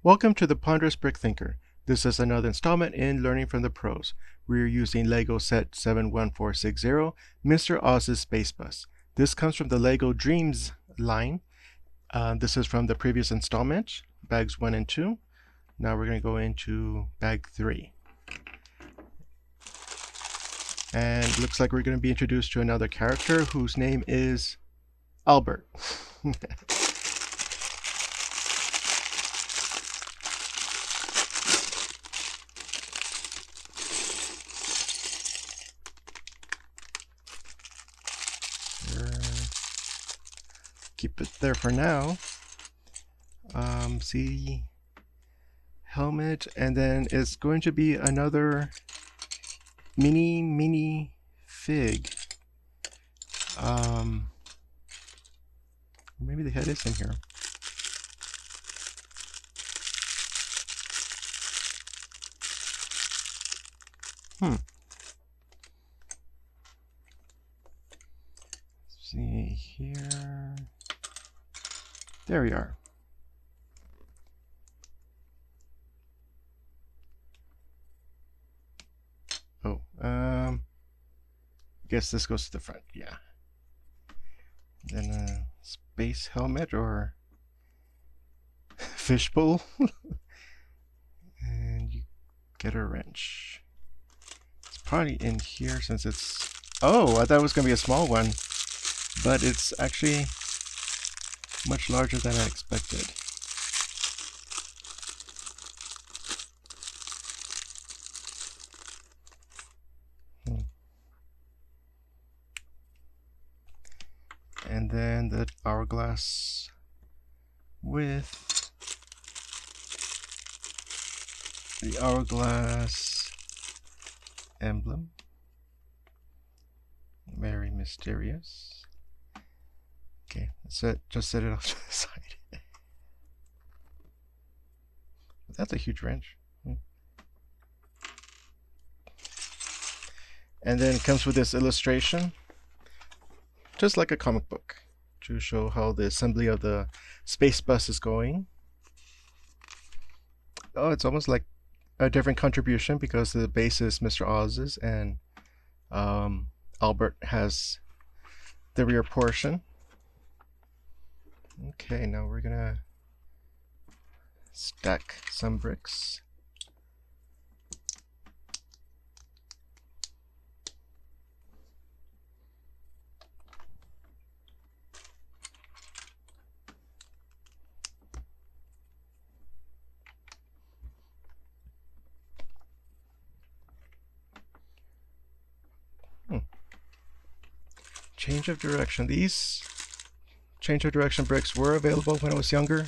Welcome to the Ponderous Brick Thinker. This is another installment in Learning from the Pros. We're using LEGO Set 71460, Mr. Oz's Spacebus. This comes from the LEGO Dreams line. This is from the previous installment, bags 1 and 2. Now we're going to go into bag 3. And it looks like we're going to be introduced to another character whose name is Albert. Keep it there for now. See, helmet, and then it's going to be another mini fig. Maybe the head is in here. See here. There we are. Oh, guess this goes to the front. Yeah. Then a space helmet or fishbowl. And you get a wrench. It's probably in here since it's... Oh, I thought it was going to be a small one. But it's actually much larger than I expected. And then the hourglass with the hourglass emblem. Very mysterious. Okay, that's it. Just set it off to the side. That's a huge wrench. And then it comes with this illustration, just like a comic book, to show how the assembly of the space bus is going. Oh, it's almost like a different contribution because the base is Mr. Oz's and Albert has the rear portion. Okay, now we're gonna stack some bricks. Change of direction. These change of direction bricks were available when I was younger.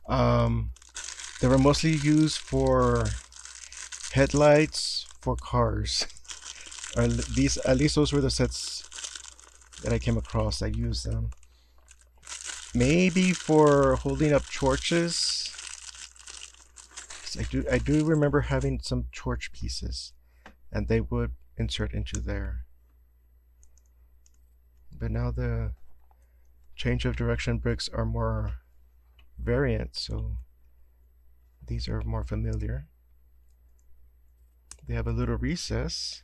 They were mostly used for headlights for cars. Or these, at least those were the sets that I came across. I used them. Maybe for holding up torches. I do remember having some torch pieces, and they would insert into there. But now the change of direction bricks are more variant, so these are more familiar. They have a little recess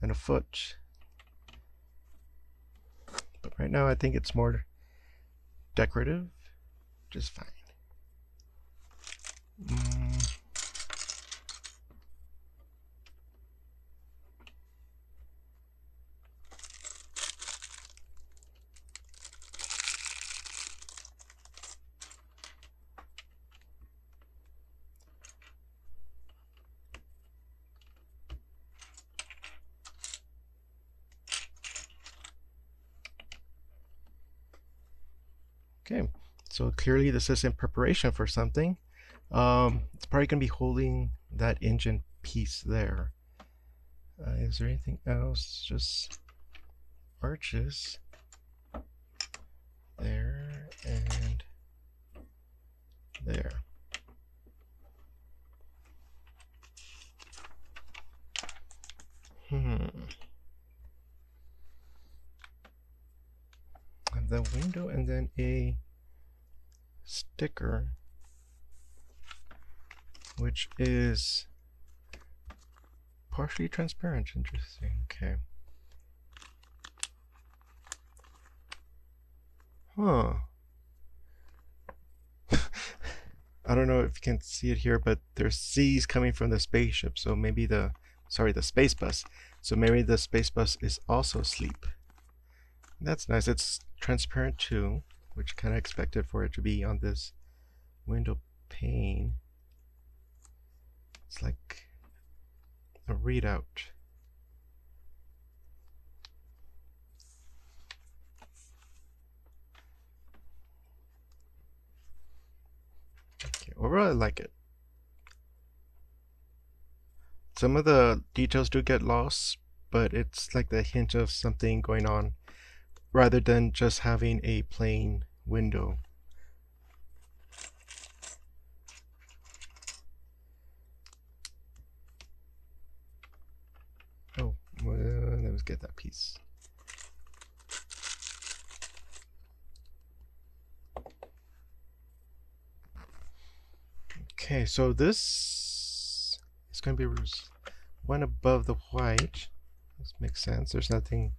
and a foot. But right now I think it's more decorative, just fine. Okay, so clearly this is in preparation for something. It's probably going to be holding that engine piece there. Is there anything else? Just arches there and there. The window and then a sticker which is partially transparent. Interesting. Okay. Huh. I don't know if you can see it here, but there's C's coming from the spaceship. So maybe the space bus. So maybe the space bus is also asleep. That's nice. It's transparent too, which kind of expected for it to be on this window pane. It's like a readout. Okay, overall I like it. Some of the details do get lost, but it's like the hint of something going on rather than just having a plain window. Oh, well, let's get that piece. Okay, so this is going to be one above the white. This makes sense. There's nothing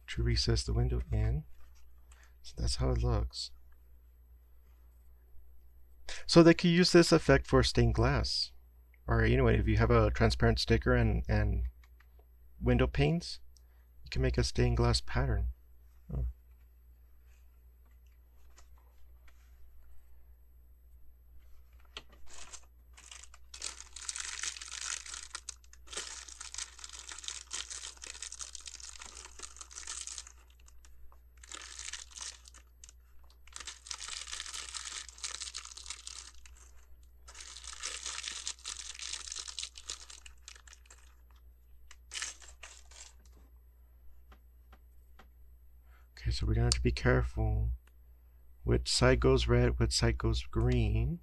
to recess the window in. So that's how it looks. So they could use this effect for stained glass. Or anyway, if you have a transparent sticker and window panes, you can make a stained glass pattern. Oh. Okay, so we're going to have to be careful which side goes red, which side goes green,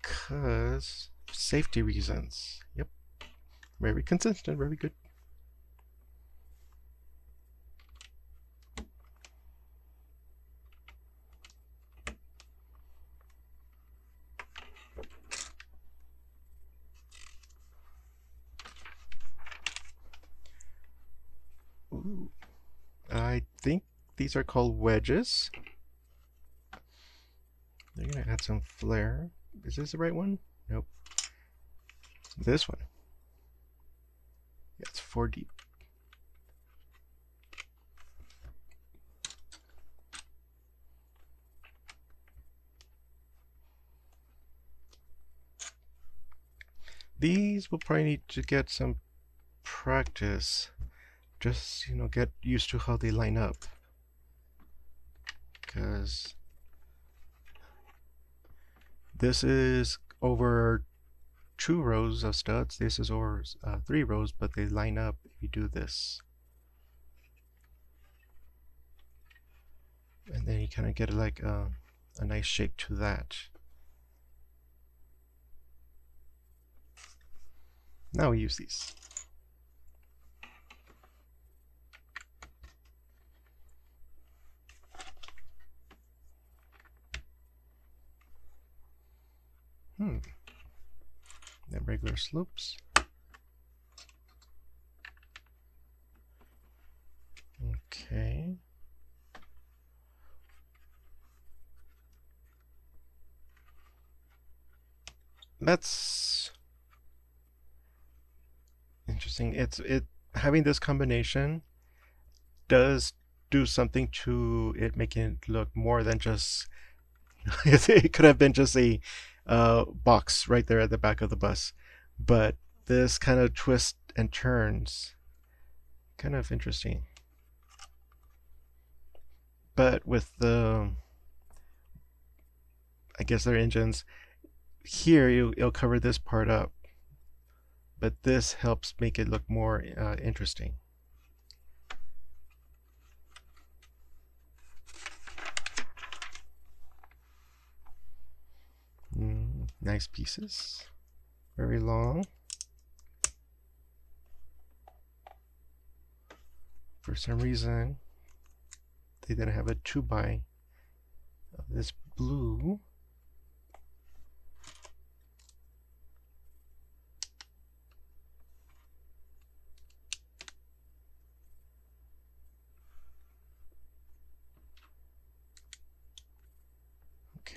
because safety reasons. Yep, very consistent, very good. Ooh. I think these are called wedges. They're going to add some flair. Is this the right one? Nope. This one. Yeah, it's 4 deep. These will probably need to get some practice. Just, get used to how they line up. Because this is over 2 rows of studs. This is over 3 rows, but they line up if you do this. And then you kind of get like a nice shape to that. Now we use these. The regular slopes. Okay. That's interesting. Having this combination does do something to it, making it look more than just it could have been just a box right there at the back of the bus, but this kind of twists and turns, kind of interesting. But with the, I guess their engines here, it'll cover this part up, but this helps make it look more interesting. Nice pieces, very long. For some reason, they didn't have a 2x of this blue.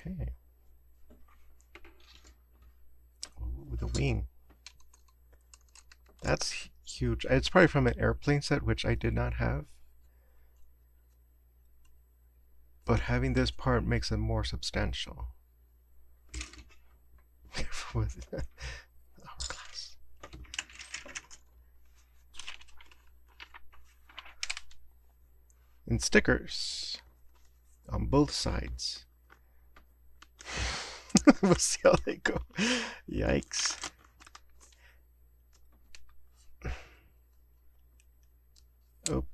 Okay. Ooh, the wing. That's huge. It's probably from an airplane set, which I did not have. But having this part makes it more substantial. With hourglass. And stickers on both sides. We'll see how they go. Yikes. Oh.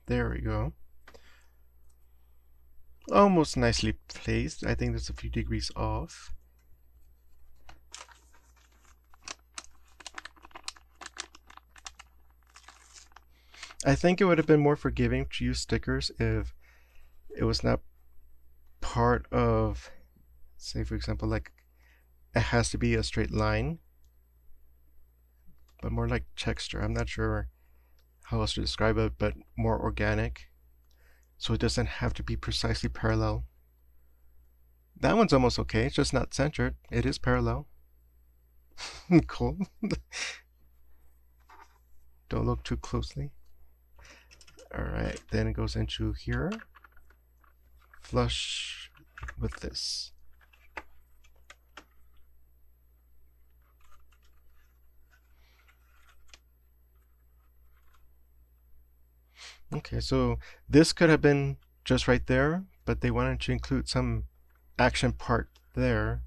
There we go. Almost nicely placed. I think that's a few degrees off. I think it would have been more forgiving to use stickers if it was not part of, say for example, like it has to be a straight line, but more like texture. I'm not sure how else to describe it, but more organic. So it doesn't have to be precisely parallel. That one's almost okay. It's just not centered. It is parallel. Cool. Don't look too closely. Alright, then it goes into here. Flush with this. Okay, so this could have been just right there, but they wanted to include some action part there,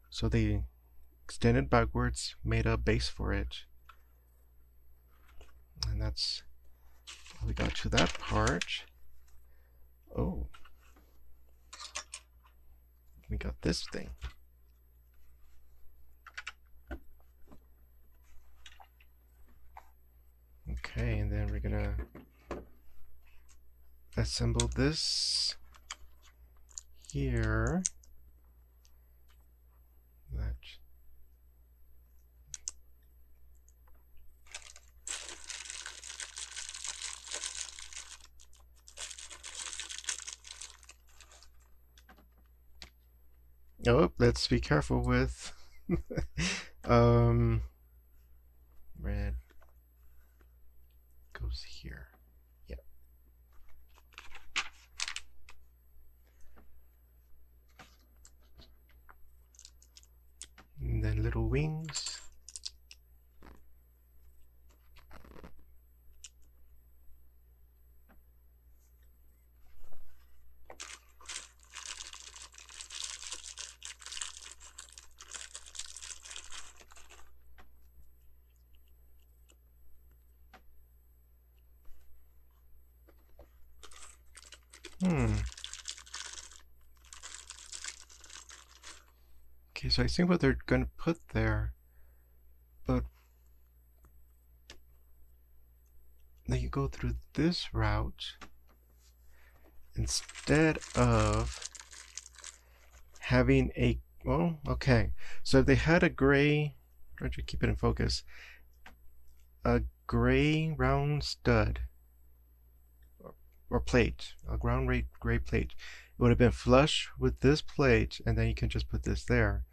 so they extended backwards, made a base for it. And that's how we got to that part. Oh, we got this thing. Okay, and then we're gonna assemble this here. That. Oh, let's be careful with red goes here. Yeah. And then little wings. Okay, so I see what they're going to put there, but then you go through this route instead of having a, well, okay. So if they had a gray, try to keep it in focus, a gray round stud or plate, a ground gray plate, it would have been flush with this plate, and then you can just put this there.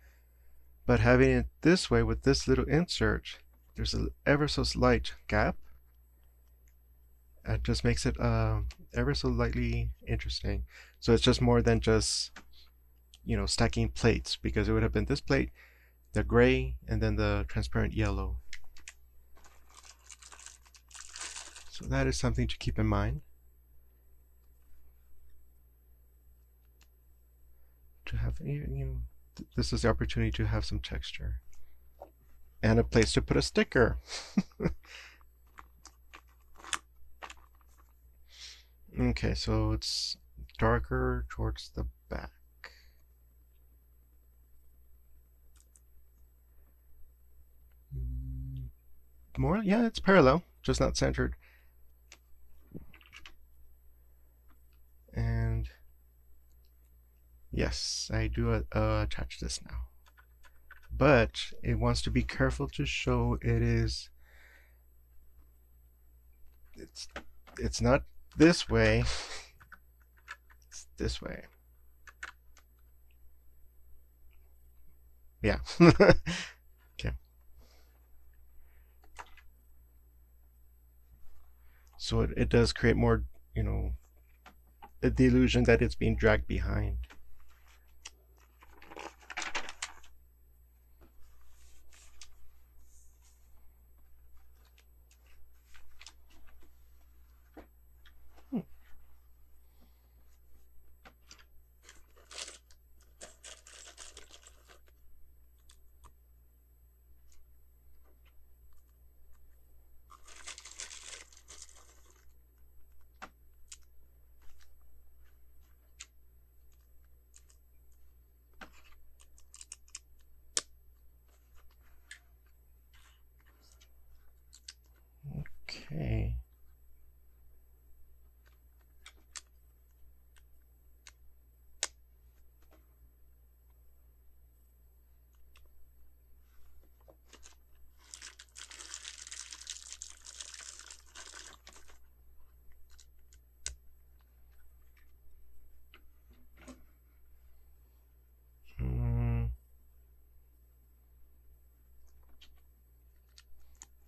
But having it this way with this little insert, there's an ever so slight gap. It just makes it ever so lightly interesting. So it's just more than just, you know, stacking plates, because it would have been this plate, the gray, and then the transparent yellow. So that is something to keep in mind. To have, you know, this is the opportunity to have some texture and a place to put a sticker. Okay, so it's darker towards the back. More, yeah, it's parallel, just not centered. And yes, I do attach this now. But it wants to be careful to show it is it's not this way. It's this way. Yeah. Okay. So it does create more, you know, the illusion that it's being dragged behind. Okay.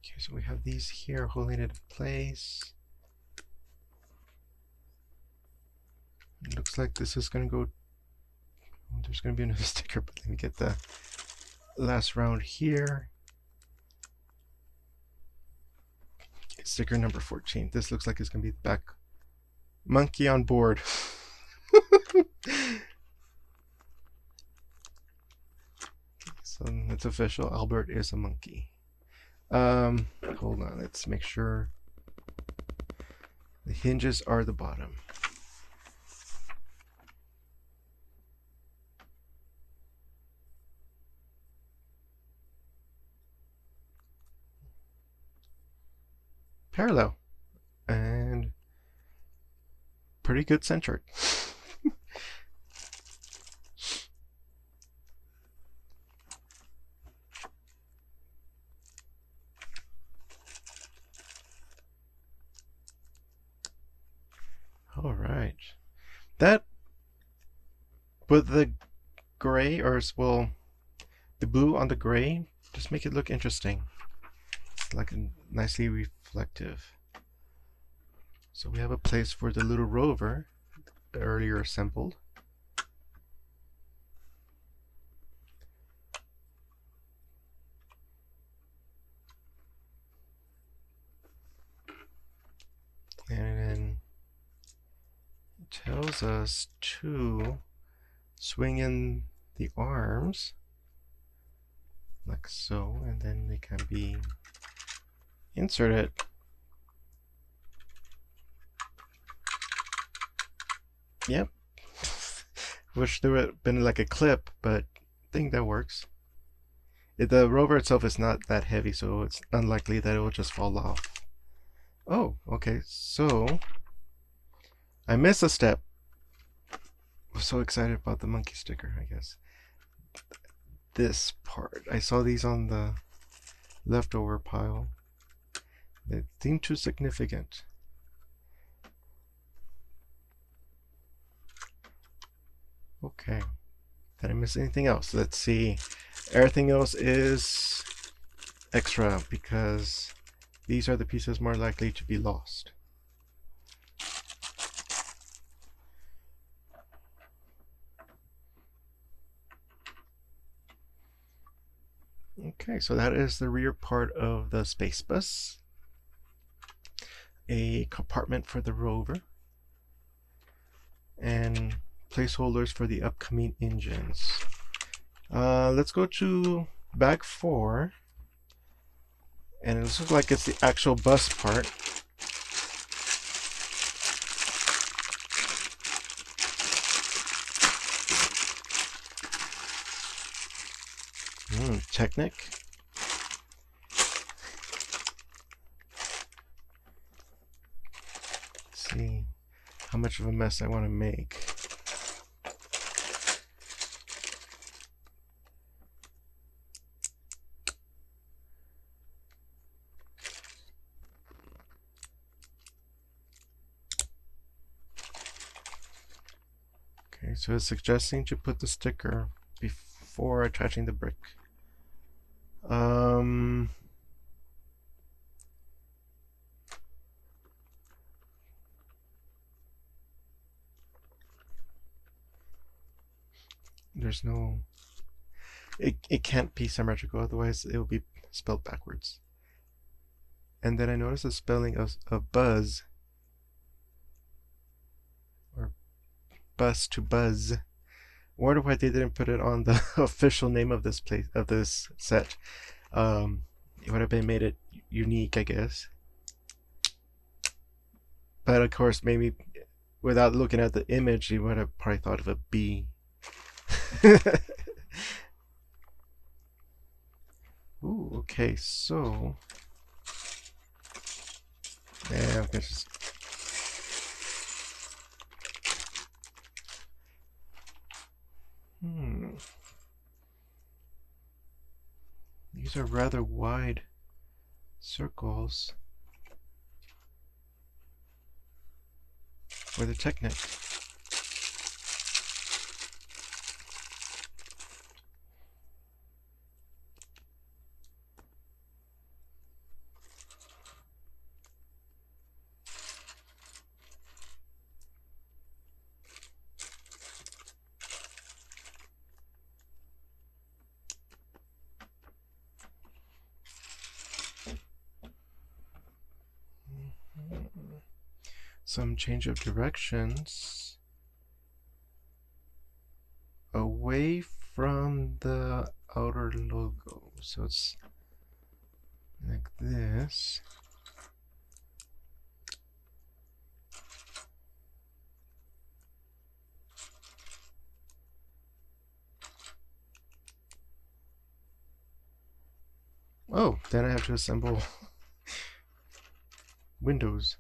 Okay, so we have these here holding it in place. It looks like this is going to go. Oh, there's going to be another sticker, but let me get the last round here. Okay, sticker number 14. This looks like it's going to be back. Monkey on board. So it's official. Albert is a monkey. Hold on. Let's make sure the hinges are the bottom. Parallel and pretty good centered. All right, that with the gray, or well, the blue on the gray, just make it look interesting. It's like a nicely reflective. So we have a place for the little rover earlier assembled. And then it tells us to swing in the arms like so, and then they can be inserted. Yep. Wish there would have been like a clip, but I think that works. The rover itself is not that heavy, so it's unlikely that it will just fall off. Oh, okay, so I missed a step. I was so excited about the monkey sticker, I guess. This part. I saw these on the leftover pile. They seem too significant. Okay. Did I miss anything else? Let's see. Everything else is extra because these are the pieces more likely to be lost. Okay, so that is the rear part of the Spacebus. A compartment for the rover. And placeholders for the upcoming engines. Let's go to bag 4. And it looks like it's the actual bus part. Technic. Let's see how much of a mess I want to make. Okay, so it's suggesting to put the sticker before attaching the brick. There's no... It can't be symmetrical, otherwise it will be spelled backwards. And then I noticed the spelling of buzz, or bus to buzz. I wonder why they didn't put it on the official name of this place, of this set. It would have been made it unique, I guess. But of course, maybe without looking at the image, you would have probably thought of a bee. Ooh, okay, so yeah, okay, just these are rather wide circles for the Technic. Some change of directions away from the outer logo. So it's like this. Oh, then I have to assemble windows.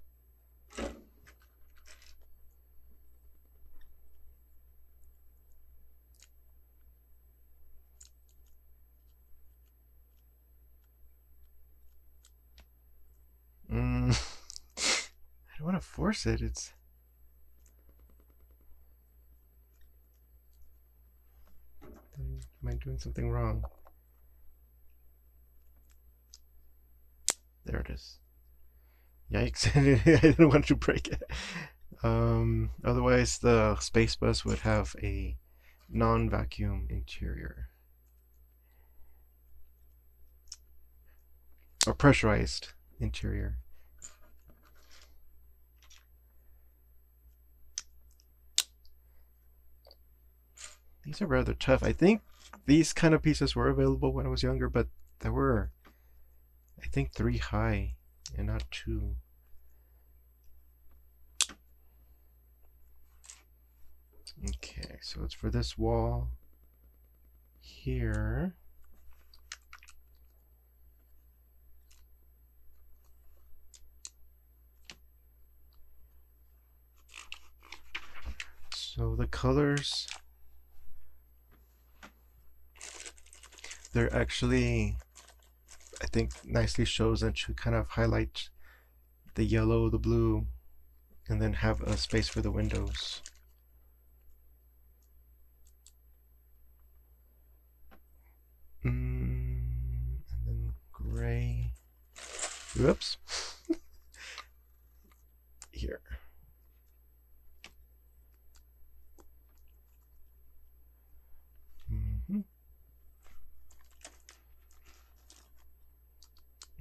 I don't want to force it. It's... Am I doing something wrong? There it is. Yikes. I didn't want to break it. Otherwise, the Spacebus would have a non-vacuum interior. Or pressurized interior. These are rather tough. I think these kind of pieces were available when I was younger, but there were, I think, 3 high and not 2. Okay, so it's for this wall here. So the colors, they're actually, I think, nicely chosen to kind of highlight the yellow, the blue, and then have a space for the windows. And then gray. Whoops. Here.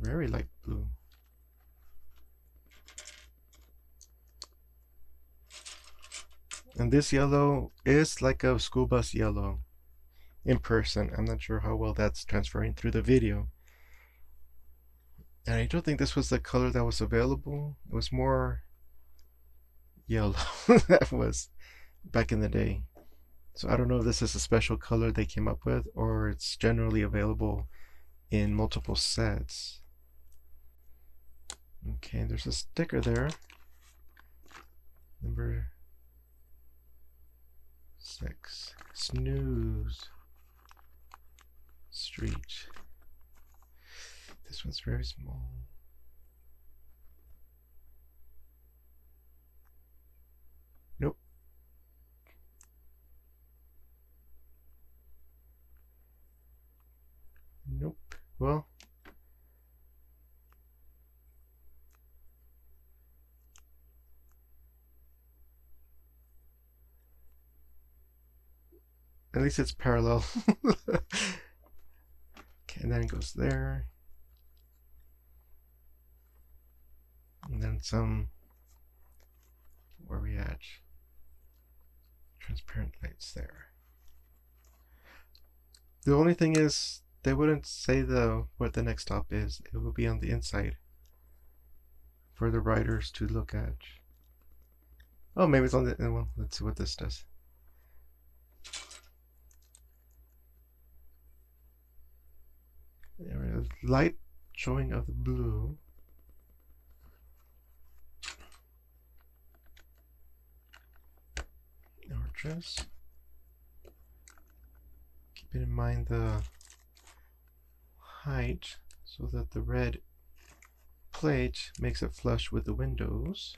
Very light blue. And this yellow is like a school bus yellow in person. I'm not sure how well that's transferring through the video. And I don't think this was the color that was available. It was more yellow that was back in the day. So I don't know if this is a special color they came up with or it's generally available in multiple sets. Okay, there's a sticker there. Number 6. Snooze Street. This one's very small. Nope. Well, at least it's parallel. Okay, and then it goes there. And then some, where are we at? Transparent lights there. The only thing is, they wouldn't say what the next stop is. It will be on the inside for the riders to look at. Oh, maybe it's on the, well, let's see what this does. There we go. Light showing of the blue. Just keeping in mind the height so that the red plate makes it flush with the windows.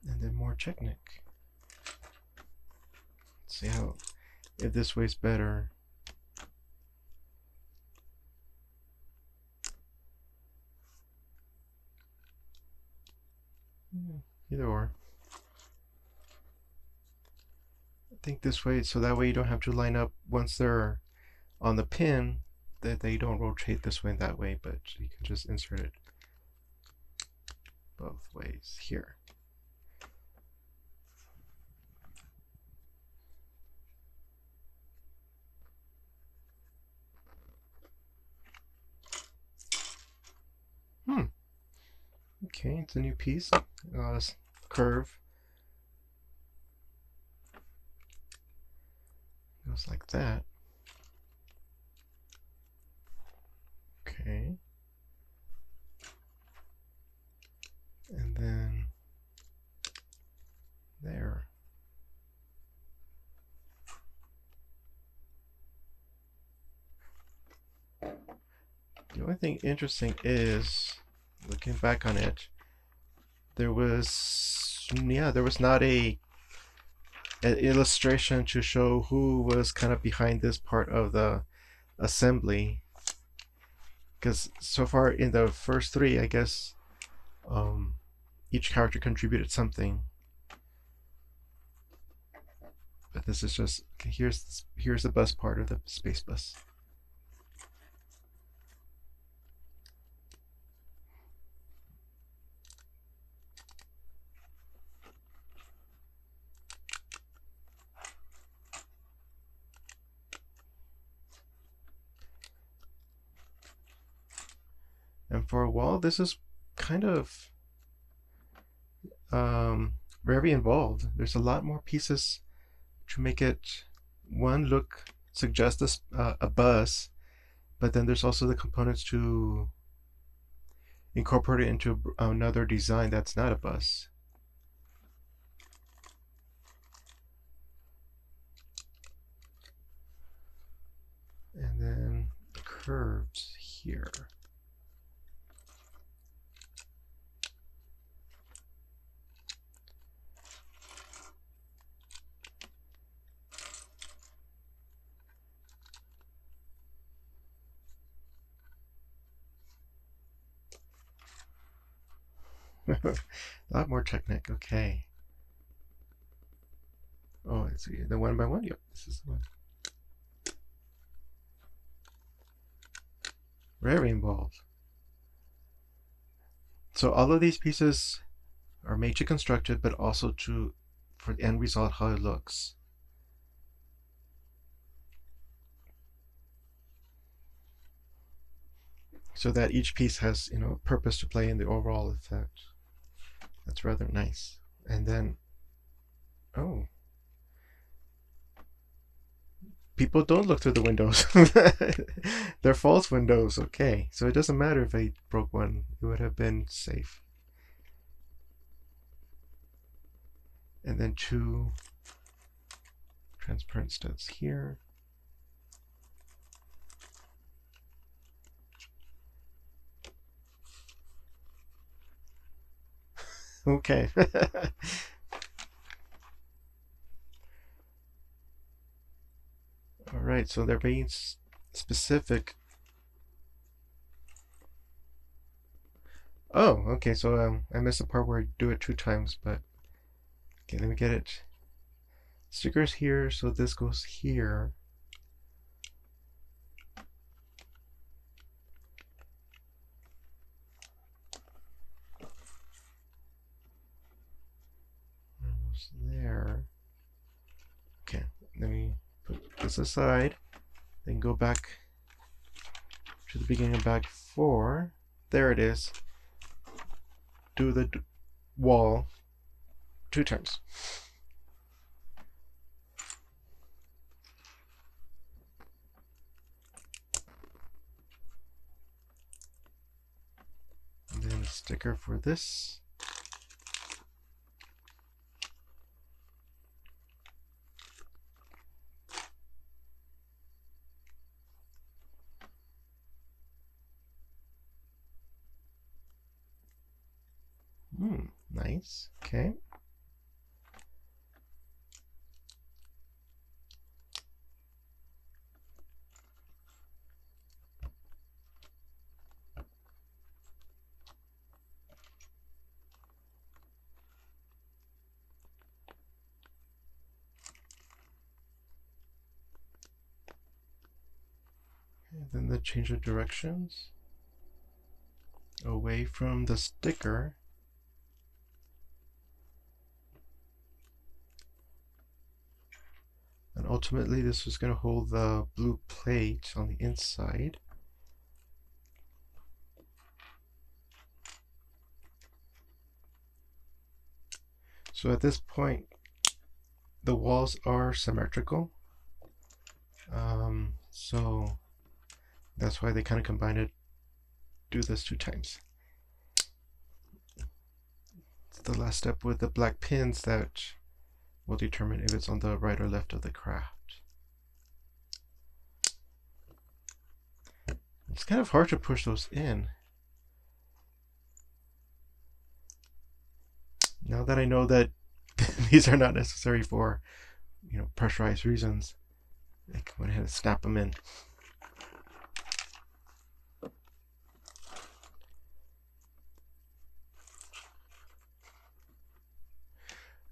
And then more Technic. Let's see how, if this way's better. Either or. I think this way, so that way you don't have to line up once they're on the pin, that they don't rotate this way and that way, but you can just insert it both ways here. Okay, it's a new piece. Curve. Goes like that. Okay. And then there. The only thing interesting is, looking back on it, there was not an illustration to show who was kind of behind this part of the assembly. Because so far in the first three, I guess each character contributed something. But this is just, here's the bus part of the Spacebus. And for a while, this is kind of very involved. There's a lot more pieces to make it, one, suggest a bus, but then there's also the components to incorporate it into another design that's not a bus. And then the curves here. A lot more Technic, okay. Oh, it's the one by one? Yep, this is the one. Very involved. So all of these pieces are made to construct it, but also for the end result, how it looks. So that each piece has, a purpose to play in the overall effect. That's rather nice. And then, oh, people don't look through the windows. They're false windows. Okay, so it doesn't matter if I broke one, it would have been safe. And then 2 transparent studs here. Okay. Right, so they're being specific. Oh, okay, so I missed the part where I do it 2 times, but okay, let me get it. Stickers here, so this goes here. Almost there. Okay, let me put this aside, then go back to the beginning of bag 4. There it is. Do the wall 2 times. And then a sticker for this. Nice. Okay. And then the change of directions away from the sticker. And ultimately this is going to hold the blue plate on the inside. So at this point the walls are symmetrical. So that's why they kind of combine it, do this 2 times. It's the last step with the black pins that will determine if it's on the right or left of the craft. It's kind of hard to push those in. Now that I know that these are not necessary for, pressurized reasons, I went ahead and snap them in.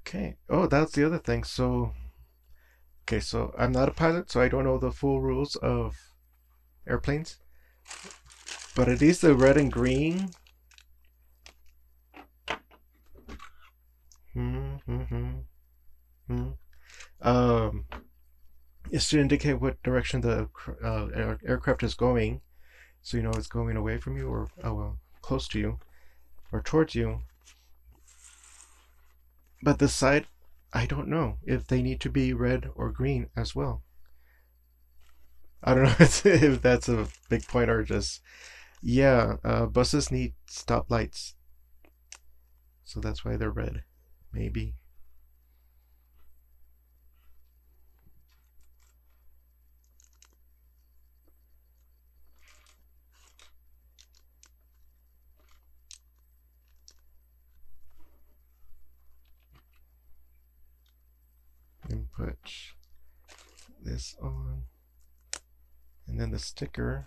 Okay. Oh, that's the other thing. So, okay, so I'm not a pilot, so I don't know the full rules of airplanes. But at least the red and green. Is to indicate what direction the aircraft is going. So you know it's going away from you or close to you or towards you. But the side, I don't know if they need to be red or green as well. I don't know if that's a big point or just, yeah, buses need stoplights. So that's why they're red, maybe. And put this on. And then the sticker.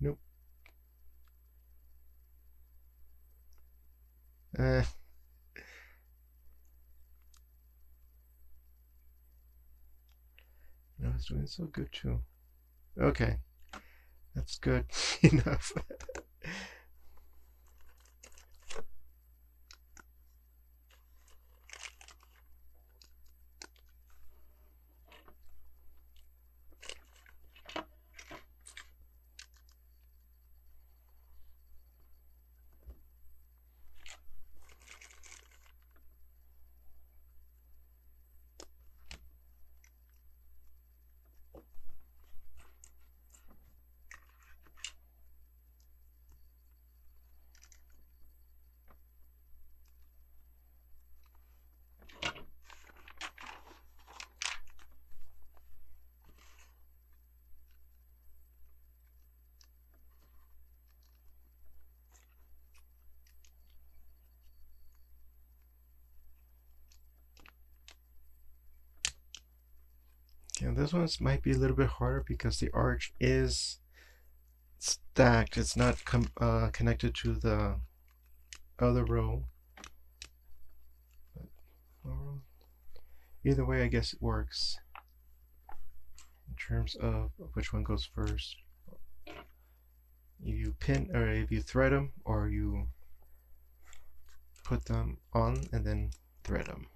Nope. No, it's doing so good too. Okay, that's good enough. this one's might be a little bit harder because the arch is stacked. It's not connected to the other row. Either way, I guess it works in terms of which one goes first. You pin, or if you thread them, or you put them on and then thread them.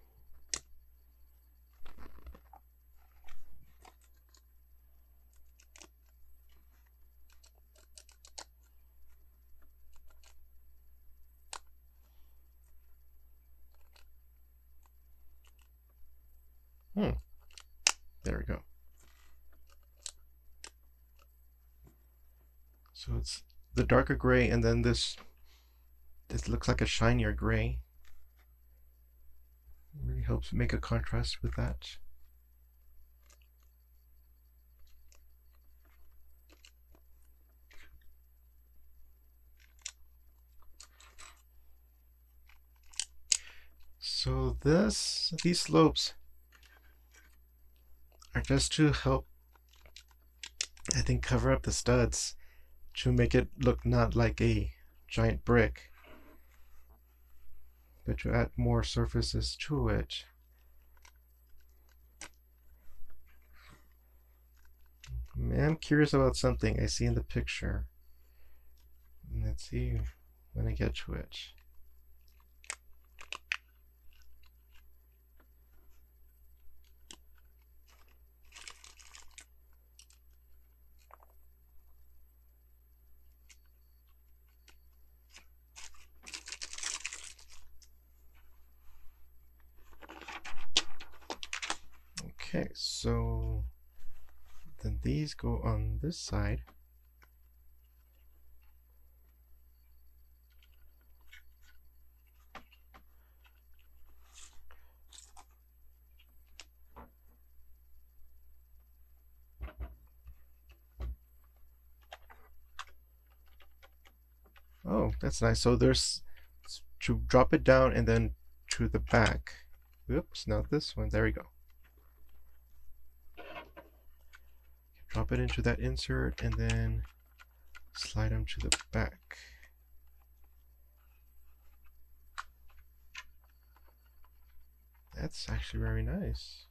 There we go. So it's the darker gray, and then this looks like a shinier gray. It really helps make a contrast with that. So these slopes are just to help, I think, cover up the studs to make it look not like a giant brick, but to add more surfaces to it. I'm curious about something I see in the picture. Let's see when I get to it. Okay, so then these go on this side. Oh, that's nice. So there's to drop it down and then to the back. Oops, not this one. There we go. Drop it into that insert and then slide them to the back. That's actually very nice.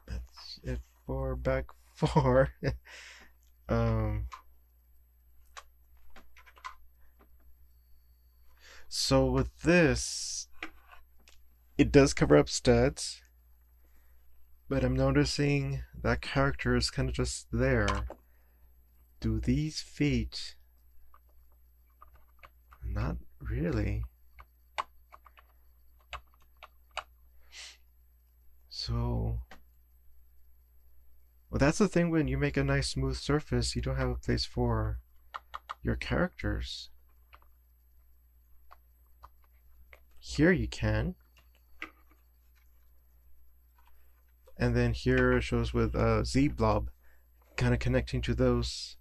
That's it for back 4. So with this, it does cover up studs, but I'm noticing that character is kind of just there. Do these feet? Not really. So, well, that's the thing when you make a nice smooth surface, you don't have a place for your characters. Here you can. And then here it shows with Z-blob kind of connecting to those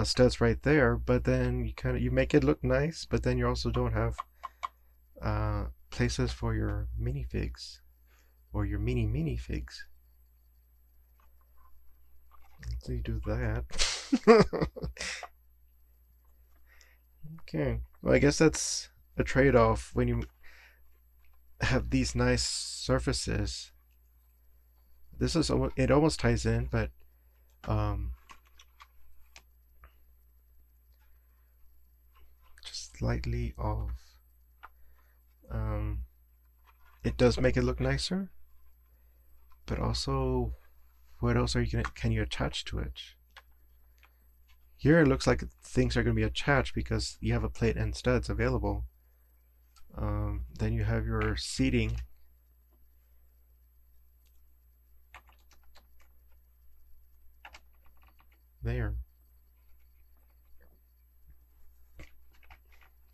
studs right there, but then you make it look nice, but then you also don't have places for your minifigs or your mini figs. So you do that. Okay, well, I guess that's a trade-off when you have these nice surfaces. This is it almost ties in, but just slightly off. It does make it look nicer, but also, what else can you attach to it? Here it looks like things are going to be attached because you have a plate and studs available. Then you have your seating. There.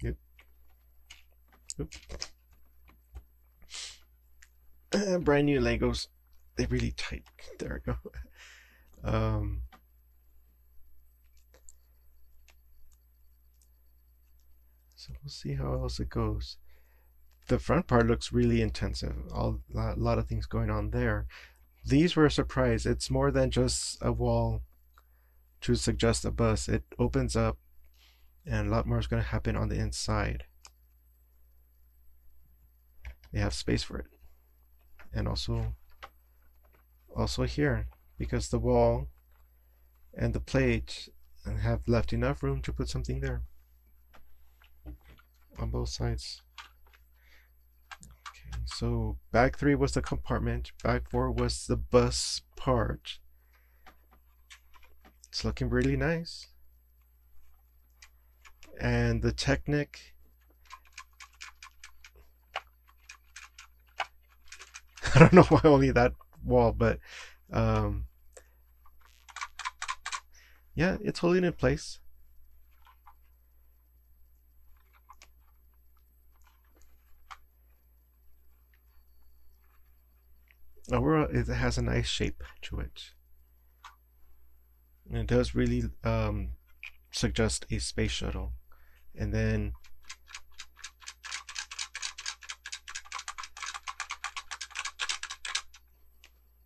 Yep. Oop. Brand new Legos. They're really tight. There we go. So we'll see how else it goes. the front part looks really intensive. A lot of things going on there. These were a surprise. It's more than just a wall to suggest a bus. It opens up, and a lot more is going to happen on the inside. They have space for it, and also here, because the wall and the plate have left enough room to put something there on both sides. Okay, so bag 3 was the compartment, bag 4 was the bus part. It's looking really nice. And the Technic, I don't know why only that wall, but yeah, it's holding in place. Overall, it has a nice shape to it. And it does really suggest a space shuttle. And then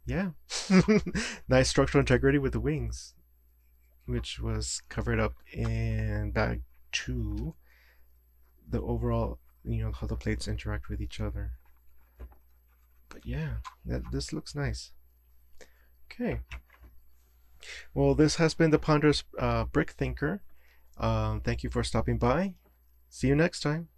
yeah, nice structural integrity with the wings, which was covered up in bag 2. The overall, how the plates interact with each other. But yeah, this looks nice. Okay. Well, this has been the Ponderous Brick Thinker. Thank you for stopping by. See you next time.